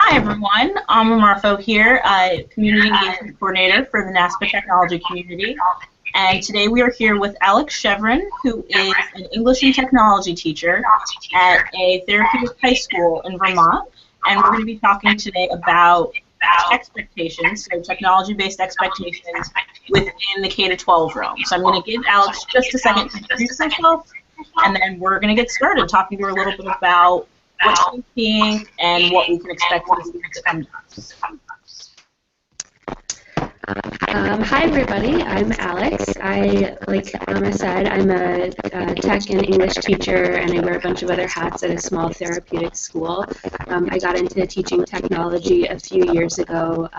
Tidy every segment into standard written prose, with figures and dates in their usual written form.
Hi everyone, I'm Marfo here, Community Engagement Coordinator for the NASPA Technology Community, and today we are here with Alex Shevrin, who is an English and technology teacher at a therapeutic high school in Vermont, and we're going to be talking today about expectations, so technology-based expectations within the K-12 realm. So I'm going to give Alex just a second to introduce herself, and then we're going to get started talking to her a little bit about what she's seeing and what we can expect from the students that come to us. Hi everybody, I'm Alex. Like Amma said, I'm a tech and English teacher, and I wear a bunch of other hats at a small therapeutic school. I got into teaching technology a few years ago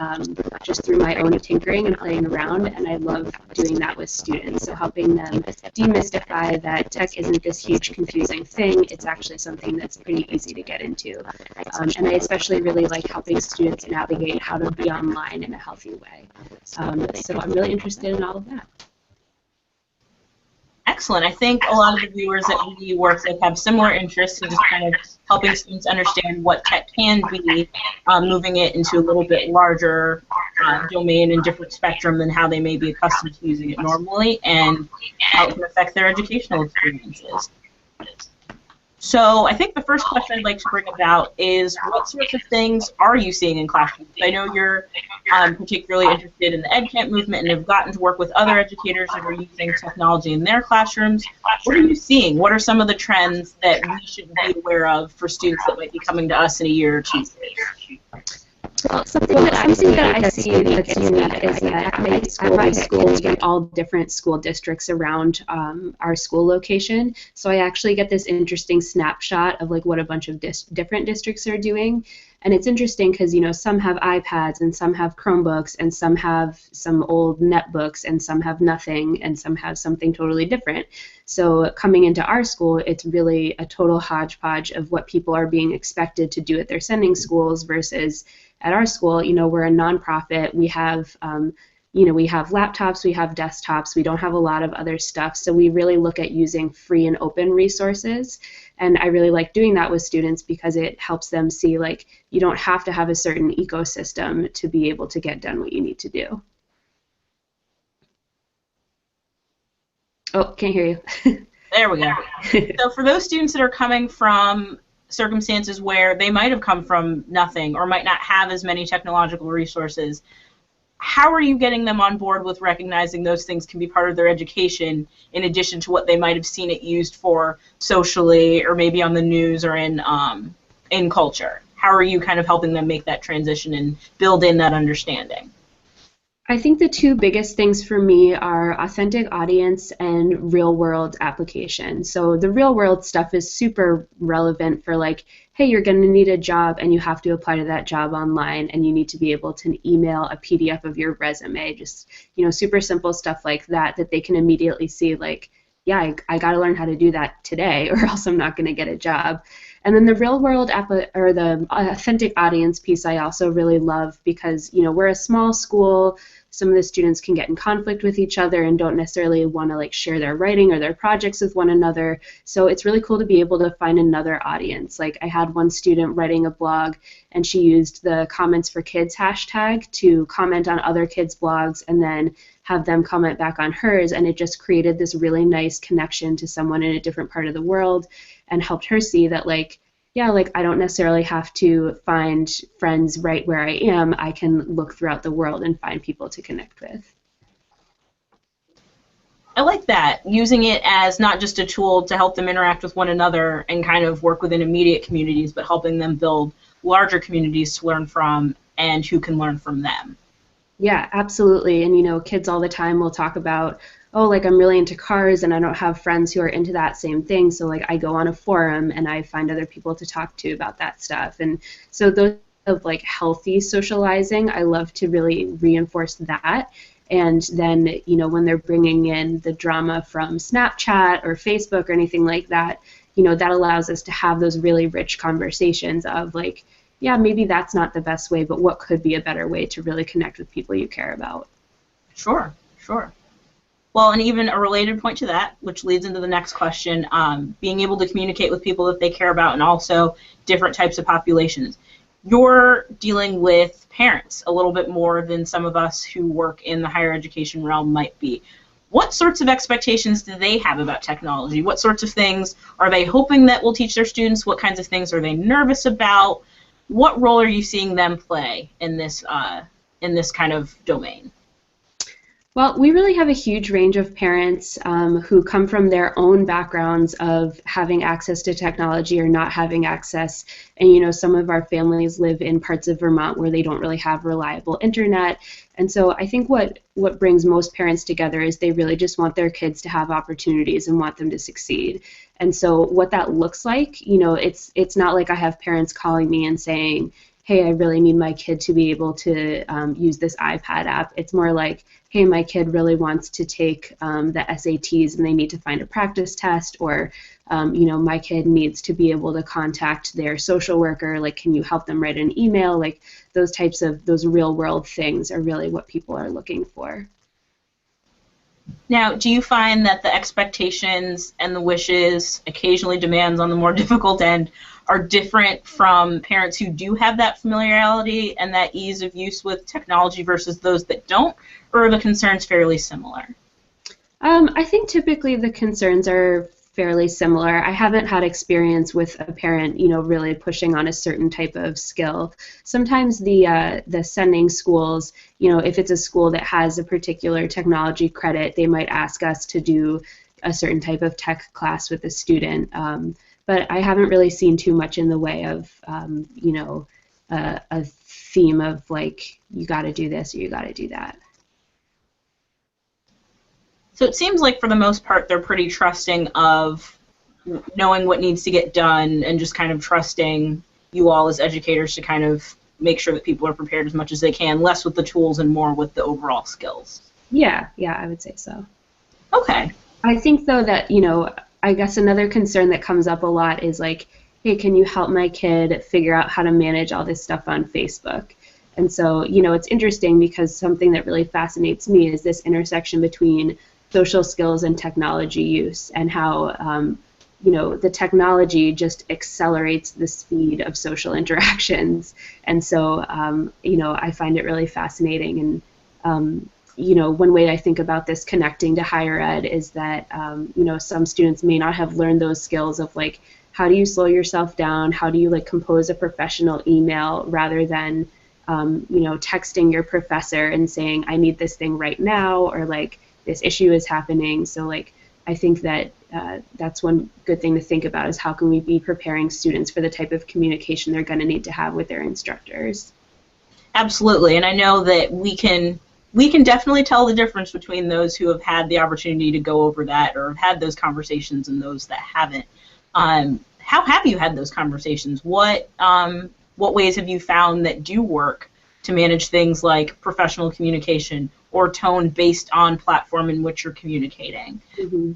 just through my own tinkering and playing around, and I love doing that with students, so helping them demystify that tech isn't this huge confusing thing. It's actually something that's pretty easy to get into. And I especially really like helping students navigate how to be online in a healthy way. So I'm really interested in all of that. Excellent. I think a lot of the viewers that we work with have similar interests in just kind of helping students understand what tech can be, moving it into a little bit larger domain and different spectrum than how they may be accustomed to using it normally, and how it can affect their educational experiences. So I think the first question I'd like to bring about is, what sorts of things are you seeing in classrooms? I know you're particularly interested in the ImCamp movement and have gotten to work with other educators that are using technology in their classrooms. What are you seeing? What are some of the trends that we should be aware of for students that might be coming to us in a year or two? Well, something that I see that's unique is that at my school we get all different school districts around our school location. So I actually get this interesting snapshot of like what a bunch of different districts are doing. And it's interesting because, you know, some have iPads and some have Chromebooks and some have some old netbooks and some have nothing and some have something totally different. So coming into our school, it's really a total hodgepodge of what people are being expected to do at their sending schools versus at our school. You know, we're a nonprofit. We have we have laptops, we have desktops, we don't have a lot of other stuff, so we really look at using free and open resources, and I really like doing that with students because it helps them see, like, you don't have to have a certain ecosystem to be able to get done what you need to do. Oh, can't hear you. There we go. So for those students that are coming from circumstances where they might have come from nothing or might not have as many technological resources, how are you getting them on board with recognizing those things can be part of their education in addition to what they might have seen it used for socially or maybe on the news or in culture? How are you kind of helping them make that transition and build in that understanding? I think the two biggest things for me are authentic audience and real-world application. So the real-world stuff is super relevant for, like, hey, you're going to need a job and you have to apply to that job online and you need to be able to email a PDF of your resume. Just, you know, super simple stuff like that that they can immediately see, like, yeah, I got to learn how to do that today or else I'm not going to get a job. And then the real-world or the authentic audience piece I also really love because, you know, we're a small school. Some of the students can get in conflict with each other and don't necessarily want to, like, share their writing or their projects with one another. So it's really cool to be able to find another audience. Like, I had one student writing a blog and she used the Comments for Kids hashtag to comment on other kids' blogs and then have them comment back on hers, and it just created this really nice connection to someone in a different part of the world and helped her see that, like, yeah, like, I don't necessarily have to find friends right where I am. I can look throughout the world and find people to connect with. I like that, using it as not just a tool to help them interact with one another and kind of work within immediate communities, but helping them build larger communities to learn from and who can learn from them. Yeah, absolutely. And, you know, kids all the time will talk about, oh, like, I'm really into cars and I don't have friends who are into that same thing, so, like, I go on a forum and I find other people to talk to about that stuff. And so those of, like, healthy socializing, I love to really reinforce that. And then, you know, when they're bringing in the drama from Snapchat or Facebook or anything like that, you know, that allows us to have those really rich conversations of, like, yeah, maybe that's not the best way, but what could be a better way to really connect with people you care about? Sure, sure. Well, and even a related point to that, which leads into the next question, being able to communicate with people that they care about and also different types of populations. you're dealing with parents a little bit more than some of us who work in the higher education realm might be. What sorts of expectations do they have about technology? What sorts of things are they hoping that will teach their students? What kinds of things are they nervous about? What role are you seeing them play in this kind of domain? Well, we really have a huge range of parents who come from their own backgrounds of having access to technology or not having access. And, you know, some of our families live in parts of Vermont where they don't really have reliable internet. And so I think what brings most parents together is they really just want their kids to have opportunities and want them to succeed. And so what that looks like, you know, it's not like I have parents calling me and saying, hey, I really need my kid to be able to use this iPad app. It's more like, hey, my kid really wants to take the SATs and they need to find a practice test, or, you know, my kid needs to be able to contact their social worker, like, can you help them write an email? Like, those types of, those real world things are really what people are looking for. Now, do you find that the expectations and the wishes, occasionally demands on the more difficult end, are different from parents who do have that familiarity and that ease of use with technology versus those that don't, or are the concerns fairly similar? I think typically the concerns are fairly similar. I haven't had experience with a parent, you know, really pushing on a certain type of skill. Sometimes the sending schools, you know, if it's a school that has a particular technology credit, they might ask us to do a certain type of tech class with a student. But I haven't really seen too much in the way of, you know, a theme of like, you got to do this or you got to do that. So it seems like for the most part they're pretty trusting of knowing what needs to get done and just kind of trusting you all as educators to kind of make sure that people are prepared as much as they can, less with the tools and more with the overall skills. Yeah, I would say so. Okay. I think though that, you know, I guess another concern that comes up a lot is like, hey, can you help my kid figure out how to manage all this stuff on Facebook? And so, you know, it's interesting because something that really fascinates me is this intersection between social skills and technology use, and how you know, the technology just accelerates the speed of social interactions. And so you know, I find it really fascinating. And you know, one way I think about this connecting to higher ed is that you know, some students may not have learned those skills of like, how do you slow yourself down, how do you like compose a professional email rather than you know, texting your professor and saying, I need this thing right now, or like, this issue is happening. So like, I think that that's one good thing to think about is how can we be preparing students for the type of communication they're going to need to have with their instructors. Absolutely, and I know that we can definitely tell the difference between those who have had the opportunity to go over that or have had those conversations and those that haven't. How have you had those conversations? What ways have you found that do work to manage things like professional communication or tone based on platform in which you're communicating? Mm-hmm.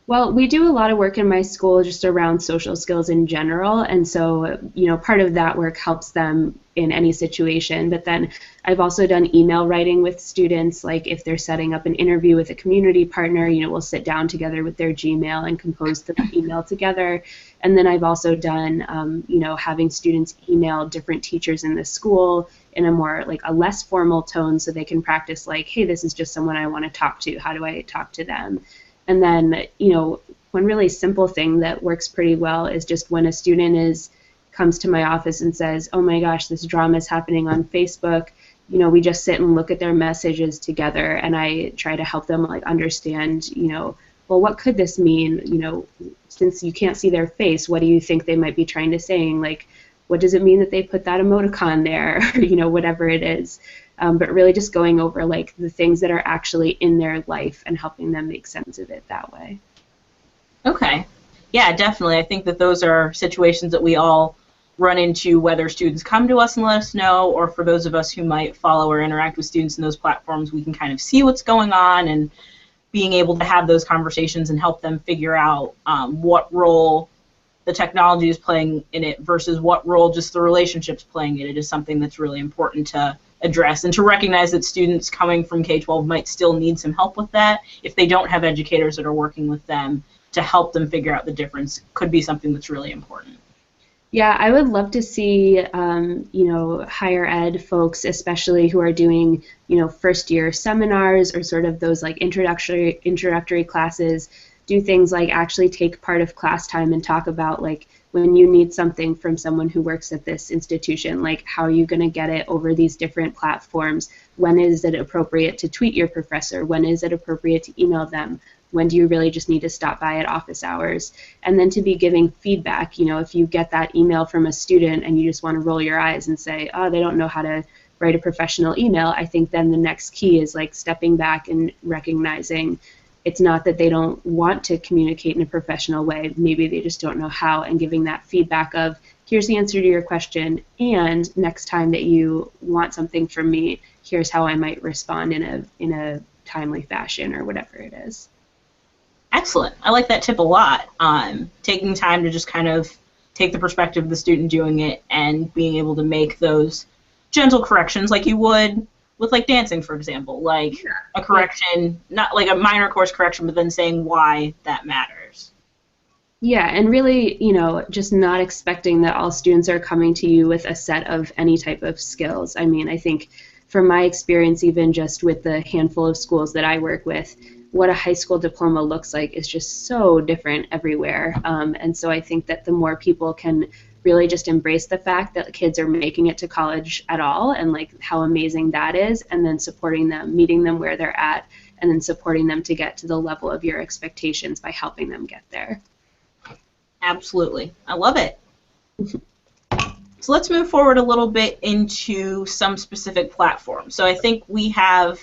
Well, we do a lot of work in my school just around social skills in general, and so, you know, part of that work helps them in any situation. But then I've also done email writing with students, like if they're setting up an interview with a community partner, you know, we'll sit down together with their Gmail and compose the email together. And then I've also done, you know, having students email different teachers in the school in a more, like a less formal tone so they can practice like, hey, this is just someone I want to talk to. How do I talk to them? And then, you know, one really simple thing that works pretty well is just when a student comes to my office and says, oh my gosh, this drama is happening on Facebook, you know, we just sit and look at their messages together, and I try to help them like understand, you know, well, what could this mean? You know, since you can't see their face, what do you think they might be trying to say? Like, what does it mean that they put that emoticon there? You know, whatever it is. But really just going over like the things that are actually in their life and helping them make sense of it that way. Okay. Yeah, definitely. I think that those are situations that we all run into, whether students come to us and let us know, or for those of us who might follow or interact with students in those platforms, we can kind of see what's going on and being able to have those conversations and help them figure out what role the technology is playing in it versus what role just the relationship's playing in it is something that's really important to address, and to recognize that students coming from K-12 might still need some help with that. If they don't have educators that are working with them to help them figure out the difference, could be something that's really important. Yeah, I would love to see, higher ed folks, especially who are doing, first year seminars or sort of those like introductory classes, do things like actually take part of class time and talk about like when you need something from someone who works at this institution, like how are you going to get it over these different platforms? When is it appropriate to tweet your professor? When is it appropriate to email them? When do you really just need to stop by at office hours? And then to be giving feedback, if you get that email from a student and you just want to roll your eyes and say, oh, they don't know how to write a professional email, I think then the next key is like stepping back and recognizing it's not that they don't want to communicate in a professional way, maybe they just don't know how, and giving that feedback of, here's the answer to your question, and next time that you want something from me, here's how I might respond in a timely fashion or whatever it is. Excellent. I like that tip a lot. Taking time to just kind of take the perspective of the student doing it and being able to make those gentle corrections like you would with like dancing, for example, like a correction, not like a minor course correction, but then saying why that matters. Yeah, and really, just not expecting that all students are coming to you with a set of any type of skills. I mean, I think from my experience, even just with the handful of schools that I work with, what a high school diploma looks like is just so different everywhere. And so I think that the more people can really just embrace the fact that kids are making it to college at all and like how amazing that is, and then supporting them, meeting them where they're at, and then supporting them to get to the level of your expectations by helping them get there. Absolutely. I love it. So let's move forward a little bit into some specific platforms. So I think we have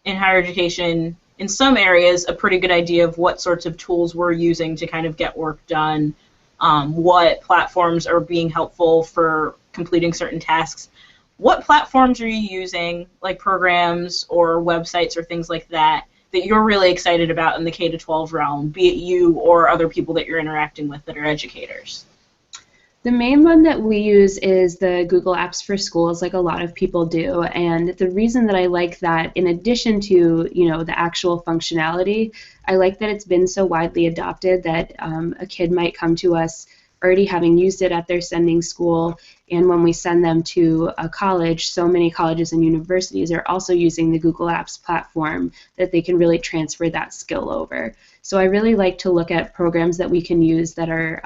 in higher education, in some areas, a pretty good idea of what sorts of tools we're using to kind of get work done, what platforms are being helpful for completing certain tasks. What platforms are you using, like programs or websites or things like that, that you're really excited about in the K-12 realm, be it you or other people that you're interacting with that are educators? The main one that we use is the Google Apps for Schools, like a lot of people do. And the reason that I like that, in addition to the actual functionality, I like that it's been so widely adopted that a kid might come to us already having used it at their sending school, and when we send them to a college, so many colleges and universities are also using the Google Apps platform that they can really transfer that skill over. So I really like to look at programs that we can use that are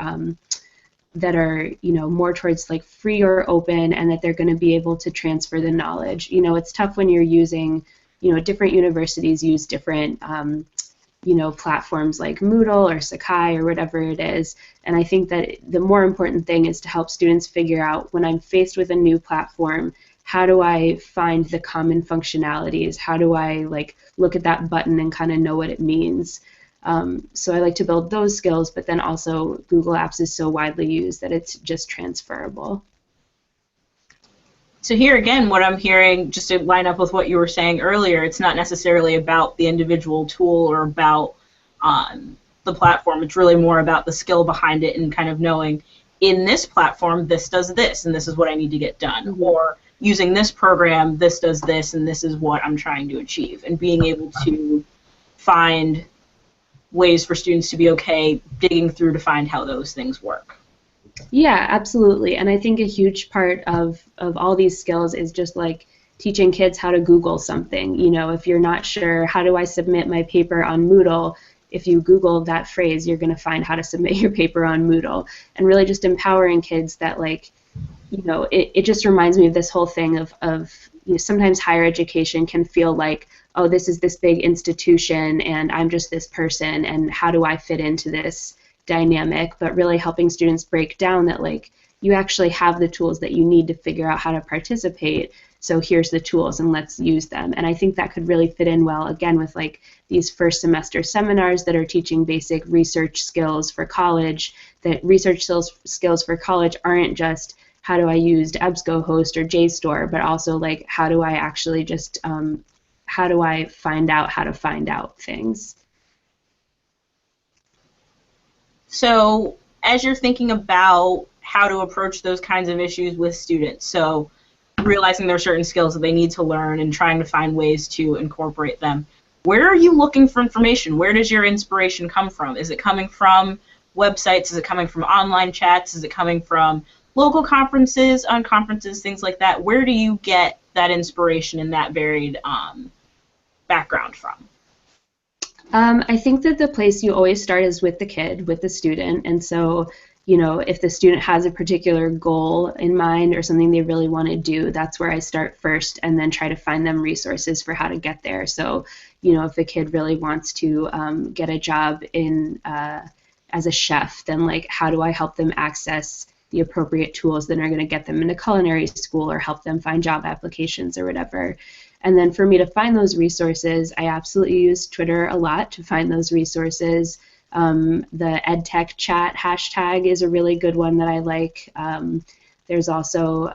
more towards like free or open, and that they're going to be able to transfer the knowledge. It's tough when you're using, different universities use different platforms like Moodle or Sakai or whatever it is, and I think that the more important thing is to help students figure out, when I'm faced with a new platform, how do I find the common functionalities? How do I like look at that button and kind of know what it means? So I like to build those skills, but then also Google Apps is so widely used that it's just transferable. So here again, what I'm hearing, just to line up with what you were saying earlier, it's not necessarily about the individual tool or about the platform. It's really more about the skill behind it and kind of knowing, in this platform, this does this, and this is what I need to get done. Mm-hmm. Or using this program, this does this, and this is what I'm trying to achieve. And being able to find ways for students to be okay digging through to find how those things work. Yeah, absolutely. And I think a huge part of all these skills is just like teaching kids how to Google something. If you're not sure, how do I submit my paper on Moodle? If you Google that phrase, you're going to find how to submit your paper on Moodle. And really just empowering kids that, like, it just reminds me of this whole thing of sometimes higher education can feel like, oh, this is this big institution and I'm just this person, and how do I fit into this dynamic? But really helping students break down that, like, you actually have the tools that you need to figure out how to participate, so here's the tools and let's use them. And I think that could really fit in well, again, with like these first semester seminars that are teaching basic research skills for college, that research skills for college aren't just how do I use EBSCOhost or JSTOR, but also like how do I actually just how do I find out how to find out things. So as you're thinking about how to approach those kinds of issues with students, so realizing there are certain skills that they need to learn and trying to find ways to incorporate them, where are you looking for information? Where does your inspiration come from? Is it coming from websites? Is it coming from online chats? Is it coming from local conferences, unconferences, things like that, where do you get that inspiration and that varied background from? I think that the place you always start is with the kid, with the student, and so, if the student has a particular goal in mind or something they really want to do, that's where I start first, and then try to find them resources for how to get there. So, if a kid really wants to get a job in as a chef, then like, how do I help them access the appropriate tools that are going to get them into culinary school or help them find job applications or whatever. And then for me to find those resources, I absolutely use Twitter a lot to find those resources. The EdTech chat hashtag is a really good one that I like. There's also,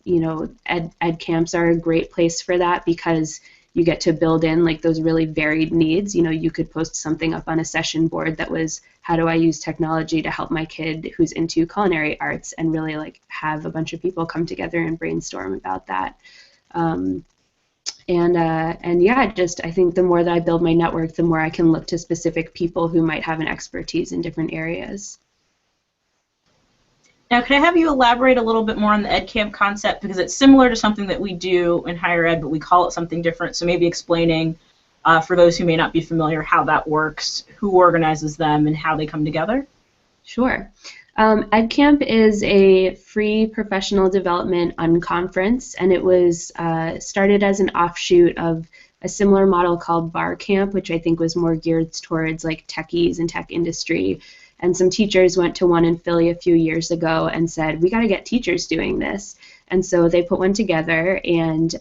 EdCamps are a great place for that because you get to build in like those really varied needs. You could post something up on a session board that was, how do I use technology to help my kid who's into culinary arts, and really like have a bunch of people come together and brainstorm about that. And yeah, I think the more that I build my network, the more I can look to specific people who might have an expertise in different areas. Now, can I have you elaborate a little bit more on the EdCamp concept, because it's similar to something that we do in higher ed, but we call it something different, so maybe explaining for those who may not be familiar how that works, who organizes them, and how they come together? Sure. EdCamp is a free professional development unconference, and it was started as an offshoot of a similar model called Bar Camp, which I think was more geared towards like techies and tech industry. And some teachers went to one in Philly a few years ago and said, we got to get teachers doing this. And so they put one together, and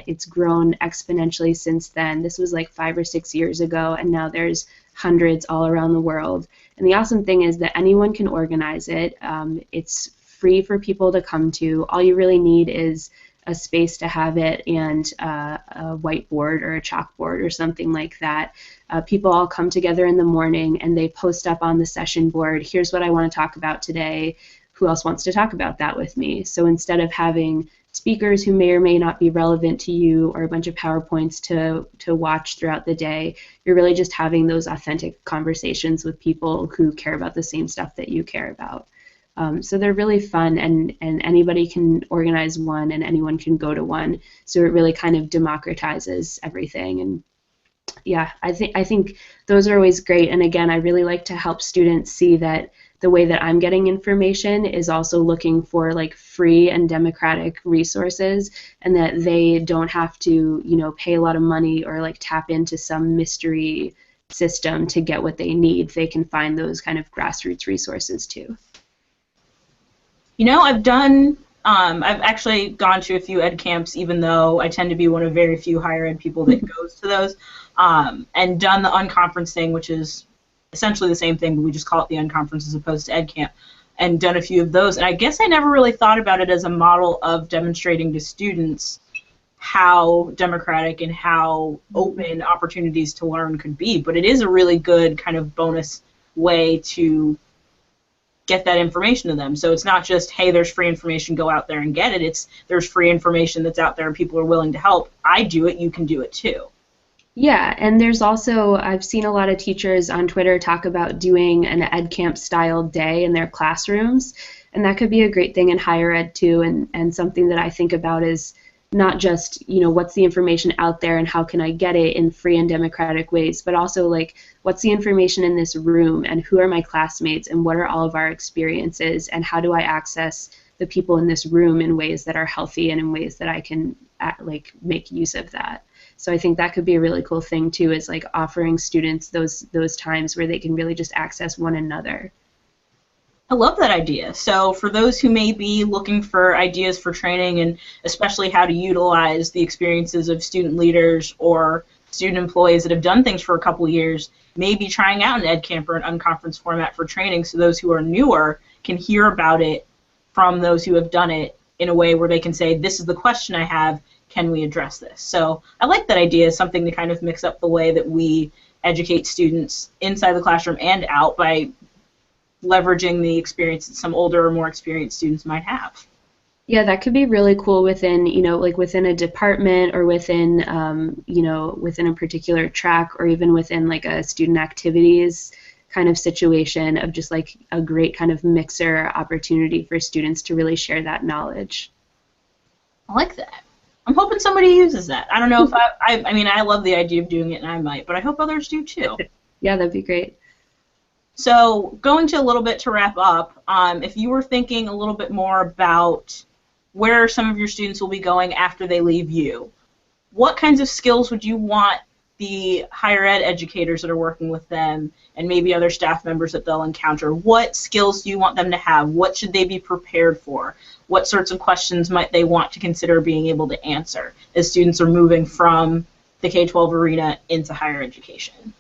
it's grown exponentially since then. This was like 5 or 6 years ago, and now there's hundreds all around the world. And the awesome thing is that anyone can organize it. It's free for people to come to. All you really need is a space to have it and a whiteboard or a chalkboard or something like that. People all come together in the morning and they post up on the session board, here's what I want to talk about today. Who else wants to talk about that with me? So instead of having speakers who may or may not be relevant to you or a bunch of PowerPoints to watch throughout the day, you're really just having those authentic conversations with people who care about the same stuff that you care about. So they're really fun, and anybody can organize one and anyone can go to one. So it really kind of democratizes everything. And yeah, I think those are always great. And again, I really like to help students see that the way that I'm getting information is also looking for like free and democratic resources, and that they don't have to, pay a lot of money or like tap into some mystery system to get what they need. They can find those kind of grassroots resources too. I've actually gone to a few ed camps, even though I tend to be one of very few higher ed people that goes to those, and done the unconference thing, which is essentially the same thing, but we just call it the unconference as opposed to ed camp, and done a few of those. And I guess I never really thought about it as a model of demonstrating to students how democratic and how open opportunities to learn could be, but it is a really good kind of bonus way to get that information to them. So it's not just, hey, there's free information, go out there and get it. It's there's free information that's out there and people are willing to help. I do it, you can do it too. Yeah, and there's also, I've seen a lot of teachers on Twitter talk about doing an EdCamp style day in their classrooms, and that could be a great thing in higher ed too, and something that I think about is not just, what's the information out there and how can I get it in free and democratic ways, but also like, what's the information in this room and who are my classmates and what are all of our experiences and how do I access the people in this room in ways that are healthy and in ways that I can make use of that. So I think that could be a really cool thing too, is like offering students those times where they can really just access one another. I love that idea. So for those who may be looking for ideas for training and especially how to utilize the experiences of student leaders or student employees that have done things for a couple years, maybe trying out an EdCamp or an unconference format for training, so those who are newer can hear about it from those who have done it in a way where they can say, this is the question I have, can we address this? So I like that idea as something to kind of mix up the way that we educate students inside the classroom and out by leveraging the experience that some older or more experienced students might have. Yeah, that could be really cool within, within a department or within, within a particular track or even within like a student activities kind of situation of just like a great kind of mixer opportunity for students to really share that knowledge. I like that. I'm hoping somebody uses that. I don't know if I mean, I love the idea of doing it, and I might, but I hope others do too. Yeah, that'd be great. So going to a little bit to wrap up, if you were thinking a little bit more about where some of your students will be going after they leave you, what kinds of skills would you want the higher ed educators that are working with them and maybe other staff members that they'll encounter? What skills do you want them to have? What should they be prepared for? What sorts of questions might they want to consider being able to answer as students are moving from the K-12 arena into higher education?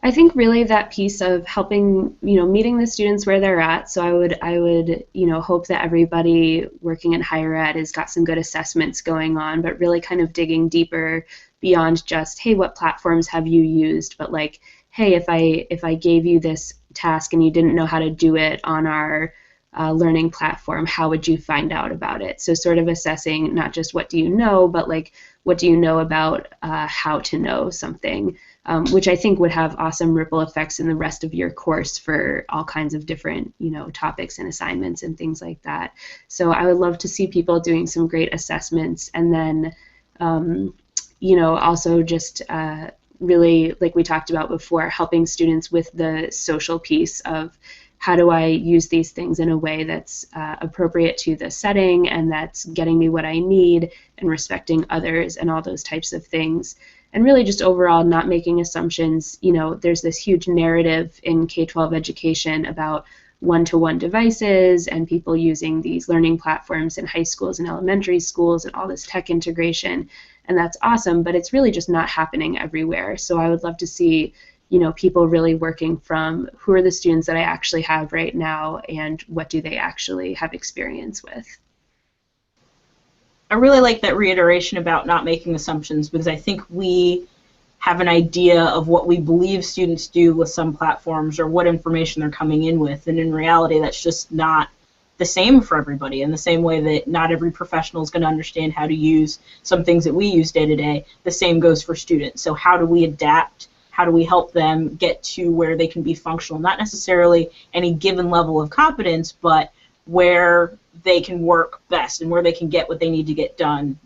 I think really that piece of helping, meeting the students where they're at. So I would, hope that everybody working in higher ed has got some good assessments going on, but really kind of digging deeper beyond just, hey, what platforms have you used? But like, hey, if I gave you this task and you didn't know how to do it on our learning platform, how would you find out about it? So sort of assessing not just what do you know, but like what do you know about how to know something. Which I think would have awesome ripple effects in the rest of your course for all kinds of different, topics and assignments and things like that. So I would love to see people doing some great assessments, and then, also just really, like we talked about before, helping students with the social piece of how do I use these things in a way that's appropriate to the setting and that's getting me what I need and respecting others and all those types of things. And really just overall not making assumptions. There's this huge narrative in K-12 education about one-to-one devices and people using these learning platforms in high schools and elementary schools and all this tech integration. And that's awesome, but it's really just not happening everywhere. So I would love to see people really working from who are the students that I actually have right now and what do they actually have experience with. I really like that reiteration about not making assumptions, because I think we have an idea of what we believe students do with some platforms or what information they're coming in with, and in reality that's just not the same for everybody. In the same way that not every professional is going to understand how to use some things that we use day to day, the same goes for students. So how do we adapt? How do we help them get to where they can be functional? Not necessarily any given level of competence, but where they can work best and where they can get what they need to get done.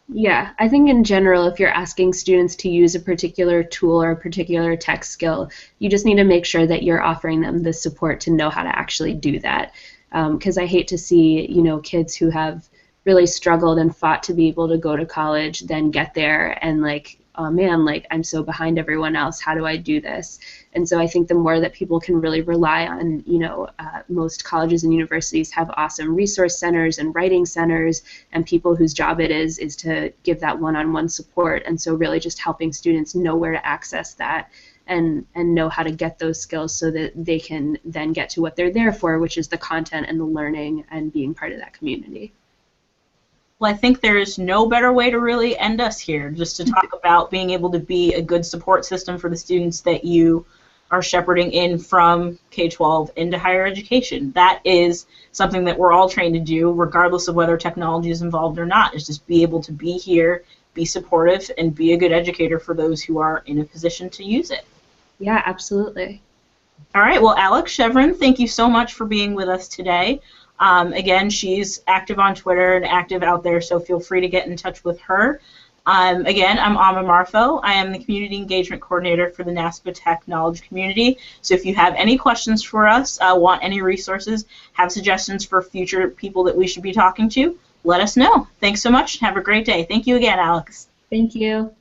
Yeah, I think in general, if you're asking students to use a particular tool or a particular tech skill, you just need to make sure that you're offering them the support to know how to actually do that. Because I hate to see, kids who have really struggled and fought to be able to go to college then get there and like, oh man, like I'm so behind everyone else, how do I do this? And so I think the more that people can really rely on, most colleges and universities have awesome resource centers and writing centers and people whose job it is to give that one-on-one support. And so really just helping students know where to access that and know how to get those skills so that they can then get to what they're there for, which is the content and the learning and being part of that community. Well, I think there's no better way to really end us here, just to talk about being able to be a good support system for the students that you are shepherding in from K-12 into higher education. That is something that we're all trained to do, regardless of whether technology is involved or not, is just be able to be here, be supportive, and be a good educator for those who are in a position to use it. Yeah, absolutely. All right, well, Alex Shevrin, thank you so much for being with us today. Again, she's active on Twitter and active out there, so feel free to get in touch with her. Again, I'm Amma Marfo. I am the Community Engagement Coordinator for the NASPA Tech Knowledge Community. So if you have any questions for us, want any resources, have suggestions for future people that we should be talking to, let us know. Thanks so much. Have a great day. Thank you again, Alex. Thank you.